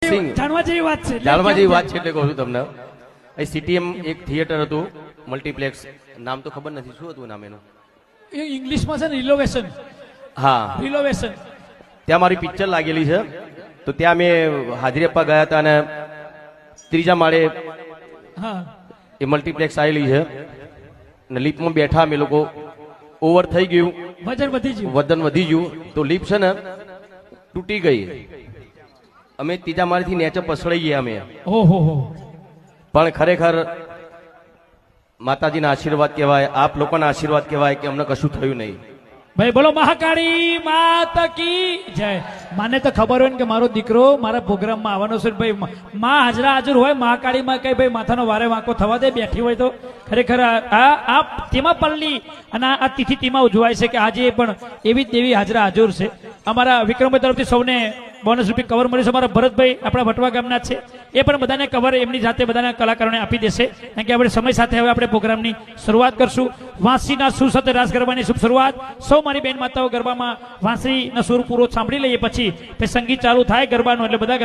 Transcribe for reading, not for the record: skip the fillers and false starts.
boxing જાણવા જેવી વાત છે જાણવા જેવી વાત છે એટલે કહું છું તમને અહીં સીટીએમ એક થિયેટર હતું મલ્ટીપ્લેક્સ નામ તો ખબર નથી શું હતું નામ એનું ઇંગ્લિશમાં છે ને રિનોવેશન હા રિનોવેશન ત્યાં મારી પિક્ચર લાગેલી છે તો ત્યાં મેં હાજરી આપવા ગયા હતા અને ત્રીજા માળે હા એ મલ્ટીપ્લેક્સ આવેલી છે અને લિફ્ટમાં બેઠા અમે લોકો ઓવર થઈ ગયું વજન વધી ગયું વજન વધી ગયું તો લિફ્ટ છે ને તૂટી ગઈ અમે ત્રીજા માળેથી નીચે પસડાઈ ગયા અમે ઓહો હો પણ ખરેખર માતાજીના આશીર્વાદ કહેવાય આપ લોકોના આશીર્વાદ કહેવાય કે અમને કશું થયું નહીં ભાઈ બોલો મહાકાળી માતા કી જય મને તો ખબર હોય ને કે મારો દીકરો મારા પ્રોગ્રામમાં આવવાનો છે ભાઈ માં હાજરા હાજર હોય મહાકાળીમાં કઈ ભાઈ માથાનો વારે વાંકો થવા દે બેઠી હોય તો ખરેખર આ તેમાં પલ્લી અને આ તિથિ તેમાં ઉજવાય છે કે આજે પણ એવી જ દેવી હાજરા હાજર છે અમારા વિક્રમભાઈ તરફથી સૌને બોનસ રૂપી કવર મળ્યું છે અમારા ભરતભાઈ આપણા વટવા ગામના છે એ પણ બધાને કવર એમની જાતે બધાના કલાકારોને આપી દેશે કારણ કે આપણે સમય સાથે હવે આપણે પ્રોગ્રામની શરૂઆત કરશું વાંસળીના સુર સાથે રાસ ગરબાની શુભ શરૂઆત સૌ મારી બેન માતાઓ ગરબામાં વાંસળીનો સુર પૂરો સાંભળી લઈએ પછી સંગીત ચાલુ થાય ગરબાનું એટલે બધા